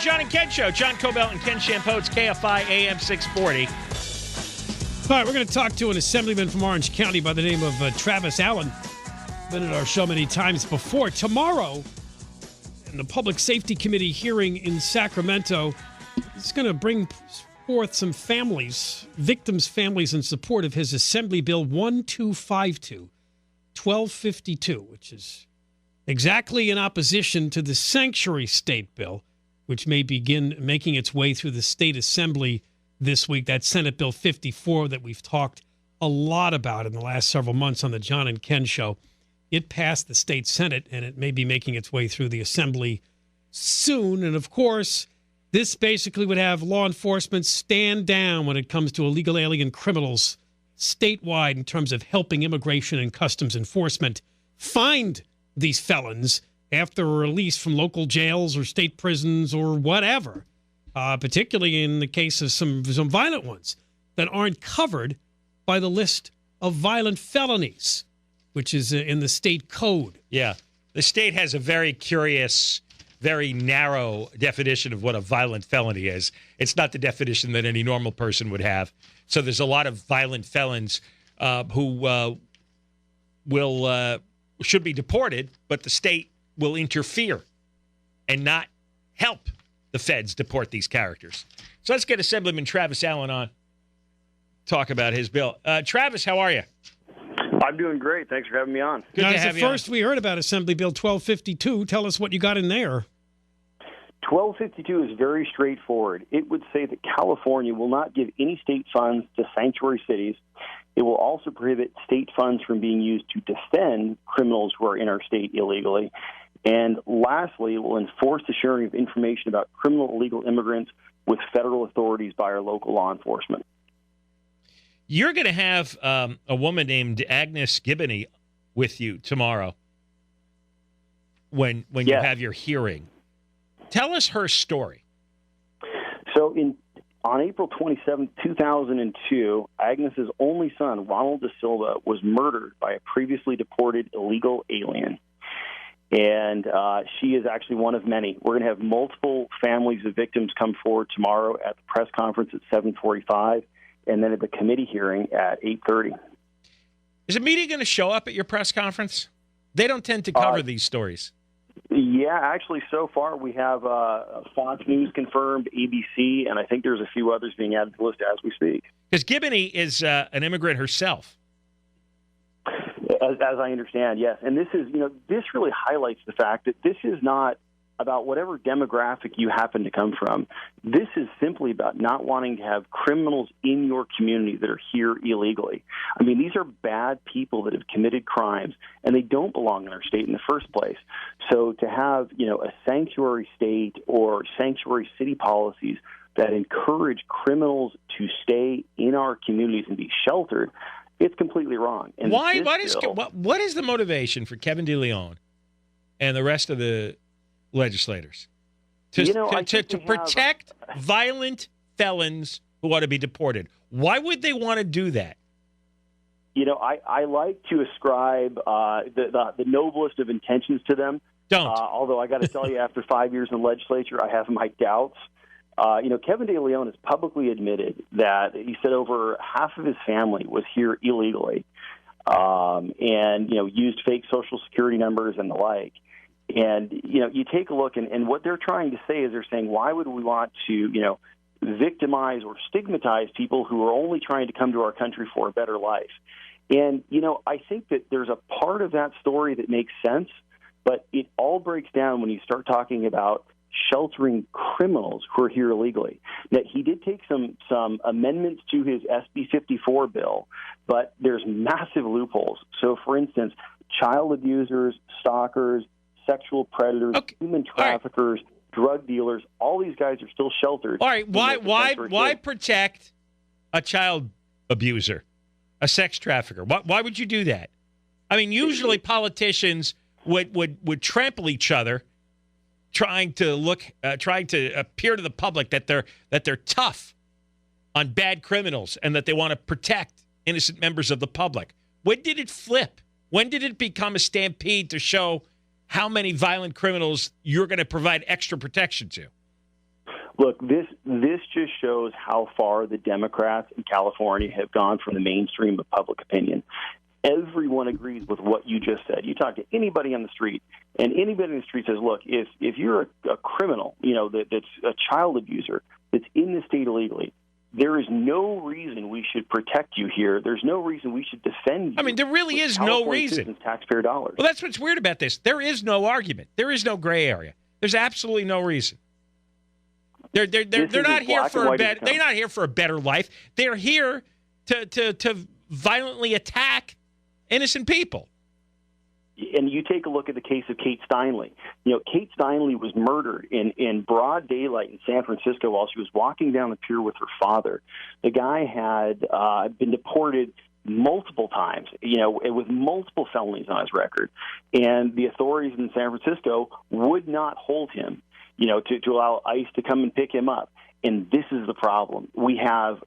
John and Ken Show. John Cobell and Ken Champeau. It's KFI AM 640. All right, we're going to talk to an assemblyman from Orange County by the name of Travis Allen. Been at our show many times before. Tomorrow, in the Public Safety Committee hearing in Sacramento, it's going to bring forth some families, victims' families, in support of his Assembly Bill 1252, which is exactly in opposition to the sanctuary state bill, which may begin making its way through the state assembly this week. That's Senate Bill 54 that we've talked a lot about in the last several months on the John and Ken Show. It passed the state Senate, and it may be making its way through the assembly soon. And, of course, this basically would have law enforcement stand down when it comes to illegal alien criminals statewide in terms of helping immigration and customs enforcement find these felons after a release from local jails or state prisons or whatever, particularly in the case of some violent ones that aren't covered by the list of violent felonies, which is in the state code. Yeah. The state has a very curious, very narrow definition of what a violent felony is. It's not the definition that any normal person would have. So there's a lot of violent felons who should be deported, but the state will interfere and not help the feds deport these characters. So let's get Assemblyman Travis Allen on, talk about his bill. Travis, how are you? I'm doing great. Thanks for having me on. Good to have you. First we heard about Assembly Bill 1252. Tell us what you got in there. 1252 is very straightforward. It would say that California will not give any state funds to sanctuary cities. It will also prohibit state funds from being used to defend criminals who are in our state illegally. And lastly, it will enforce the sharing of information about criminal illegal immigrants with federal authorities by our local law enforcement. You're going to have a woman named Agnes Gibney with you tomorrow when you have your hearing. Tell us her story. So on April 27, 2002, Agnes's only son, Ronald Da Silva, was murdered by a previously deported illegal alien. And she is actually one of many. We're going to have multiple families of victims come forward tomorrow at the press conference at 7:45, and then at the committee hearing at 8:30. Is the media going to show up at your press conference? They don't tend to cover these stories. Yeah, actually, so far we have Fox News confirmed, ABC, and I think there's a few others being added to the list as we speak. Because Gibney is an immigrant herself. As I understand, yes. And this is, this really highlights the fact that this is not about whatever demographic you happen to come from. This is simply about not wanting to have criminals in your community that are here illegally. I mean, these are bad people that have committed crimes, and they don't belong in our state in the first place. So to have, a sanctuary state or sanctuary city policies that encourage criminals to stay in our communities and be sheltered, it's completely wrong. And what is the motivation for Kevin DeLeon and the rest of the legislators to protect violent felons who ought to be deported? Why would they want to do that? I like to ascribe the noblest of intentions to them. Don't. Although I got to tell you, after 5 years in the legislature, I have my doubts. Kevin DeLeon has publicly admitted that he said over half of his family was here illegally and used fake Social Security numbers and the like. And, you take a look, and what they're trying to say is they're saying, why would we want to, victimize or stigmatize people who are only trying to come to our country for a better life? And, I think that there's a part of that story that makes sense, but it all breaks down when you start talking about sheltering criminals who are here illegally. Now, he did take some amendments to his SB 54 bill, but there's massive loopholes. So, for instance, child abusers, stalkers, sexual predators, human traffickers, drug dealers, all these guys are still sheltered. All right, why protect a child abuser, a sex trafficker? Why would you do that? I mean, usually politicians would trample each other, trying to appear to the public that they're tough on bad criminals and that they want to protect innocent members of the public. When did it flip? When did it become a stampede to show how many violent criminals you're going to provide extra protection to? Look, this just shows how far the Democrats in California have gone from the mainstream of public opinion. Everyone agrees with what you just said. You talk to anybody on the street, and anybody on the street says, look, if you're a criminal, that's a child abuser that's in the state illegally, there is no reason we should protect you here. There's no reason we should defend you. I mean, there really is no reason. Taxpayer dollars. Well, that's what's weird about this. There is no argument. There is no gray area. There's absolutely no reason. They're not here for a better. They're not here for a better life. They're here to violently attack innocent people. And you take a look at the case of Kate Steinle. Kate Steinle was murdered in broad daylight in San Francisco while she was walking down the pier with her father. The guy had been deported multiple times, with multiple felonies on his record. And the authorities in San Francisco would not hold him, to allow ICE to come and pick him up. And this is the problem. We have,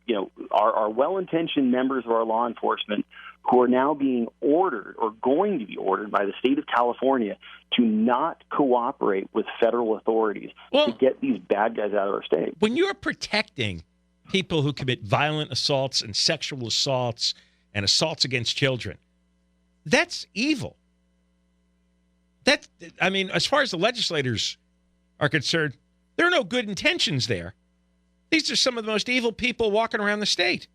our well-intentioned members of our law enforcement who are now being ordered or going to be ordered by the state of California to not cooperate with federal authorities to get these bad guys out of our state. When you're protecting people who commit violent assaults and sexual assaults and assaults against children, that's evil. As far as the legislators are concerned, there are no good intentions there. These are some of the most evil people walking around the state.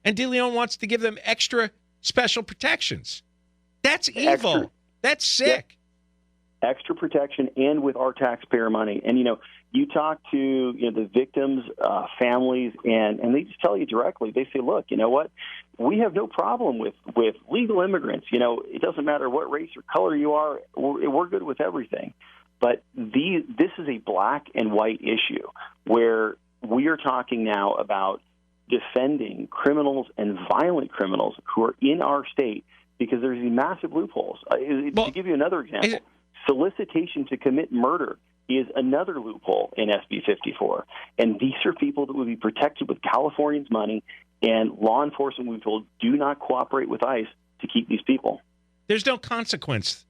And DeLeon wants to give them extra special protections. That's evil. That's sick. Extra protection and with our taxpayer money. And, you talk to the victims' families, and they just tell you directly. They say, look, you know what? We have no problem with legal immigrants. It doesn't matter what race or color you are. We're good with everything. But this is a black and white issue where we are talking now about defending criminals and violent criminals who are in our state because there's these massive loopholes. To give you another example, solicitation to commit murder is another loophole in SB 54. And these are people that would be protected with Californians' money, and law enforcement, we've told, do not cooperate with ICE to keep these people. There's no consequence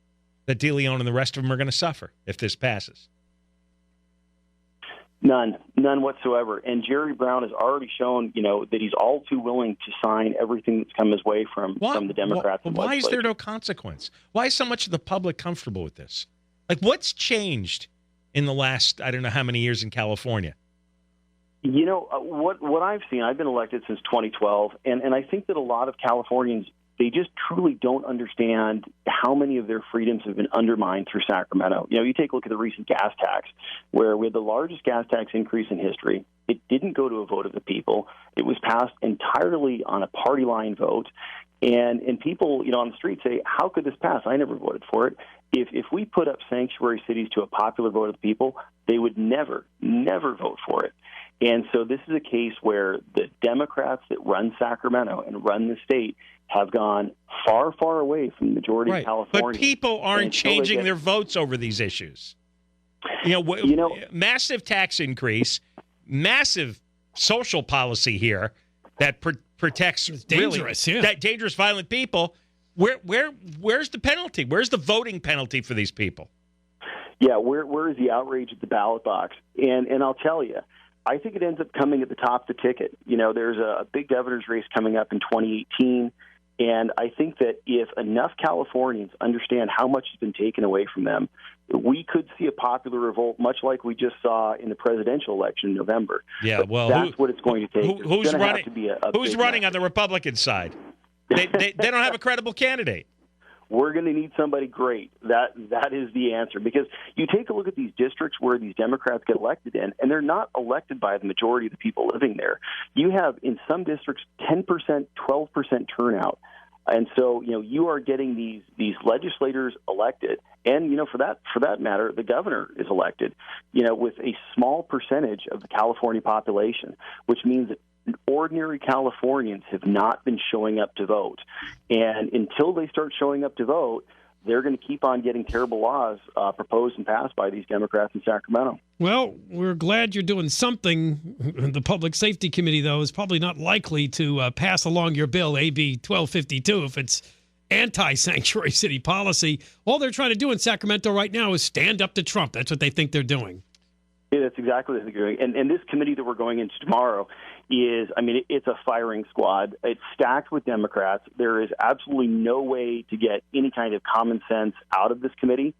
that DeLeon and the rest of them are going to suffer if this passes. None whatsoever. And Jerry Brown has already shown, that he's all too willing to sign everything that's come his way from the Democrats. Why is there no consequence? Why is so much of the public comfortable with this? Like, what's changed in the last, I don't know how many years in California? What I've seen, I've been elected since 2012, and I think that a lot of Californians, they just truly don't understand how many of their freedoms have been undermined through Sacramento. You take a look at the recent gas tax, where we had the largest gas tax increase in history. It didn't go to a vote of the people. It was passed entirely on a party line vote. And people, on the street say, how could this pass? I never voted for it. If we put up sanctuary cities to a popular vote of the people, they would never vote for it. And so this is a case where the Democrats that run Sacramento and run the state have gone far, far away from the majority of California. But people aren't changing their votes over these issues. Massive tax increase, massive social policy here that protects that dangerous, violent people. Where's the penalty? Where's the voting penalty for these people? Yeah, where is the outrage at the ballot box? And I'll tell you, I think it ends up coming at the top of the ticket. There's a big governor's race coming up in 2018, and I think that if enough Californians understand how much has been taken away from them, we could see a popular revolt, much like we just saw in the presidential election in November. Yeah, well, that's what it's going to take. Who's running on the Republican side? They don't have a credible candidate. We're going to need somebody great. That is the answer. Because you take a look at these districts where these Democrats get elected in, and they're not elected by the majority of the people living there. You have, in some districts, 10%, 12% turnout. And so, you are getting these legislators elected, and, for that matter, the governor is elected, with a small percentage of the California population, which means that ordinary Californians have not been showing up to vote. And until they start showing up to vote, they're going to keep on getting terrible laws proposed and passed by these Democrats in Sacramento. Well, we're glad you're doing something. The Public Safety Committee, though, is probably not likely to pass along your bill, AB 1252, if it's anti-sanctuary city policy. All they're trying to do in Sacramento right now is stand up to Trump. That's what they think they're doing. Yeah, that's exactly what they're doing. And this committee that we're going into tomorrow is, I mean, it's a firing squad. It's stacked with Democrats. There is absolutely no way to get any kind of common sense out of this committee.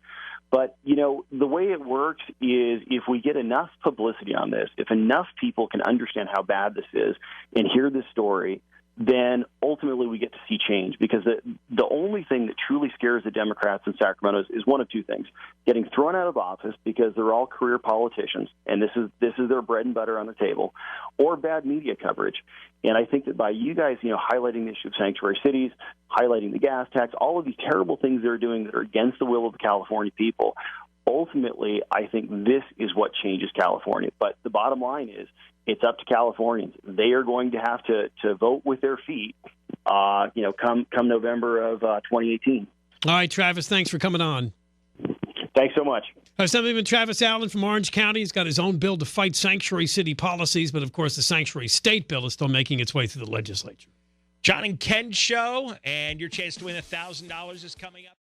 But, you know, the way it works is if we get enough publicity on this, if enough people can understand how bad this is and hear this story, then ultimately we get to see change. Because the only thing that truly scares the Democrats in Sacramento is one of two things: getting thrown out of office because they're all career politicians and this is their bread and butter on the table, or bad media coverage. And I think that by you guys, you know, highlighting the issue of sanctuary cities, highlighting the gas tax, all of these terrible things they're doing that are against the will of the California people, ultimately, I think this is what changes California. But the bottom line is, it's up to Californians. They are going to have to vote with their feet, come November of 2018. All right, Travis, thanks for coming on. Thanks so much. Assemblyman Travis Allen from Orange County. He's got his own bill to fight sanctuary city policies, but of course the sanctuary state bill is still making its way through the legislature. John and Ken show, and your chance to win $1,000 is coming up.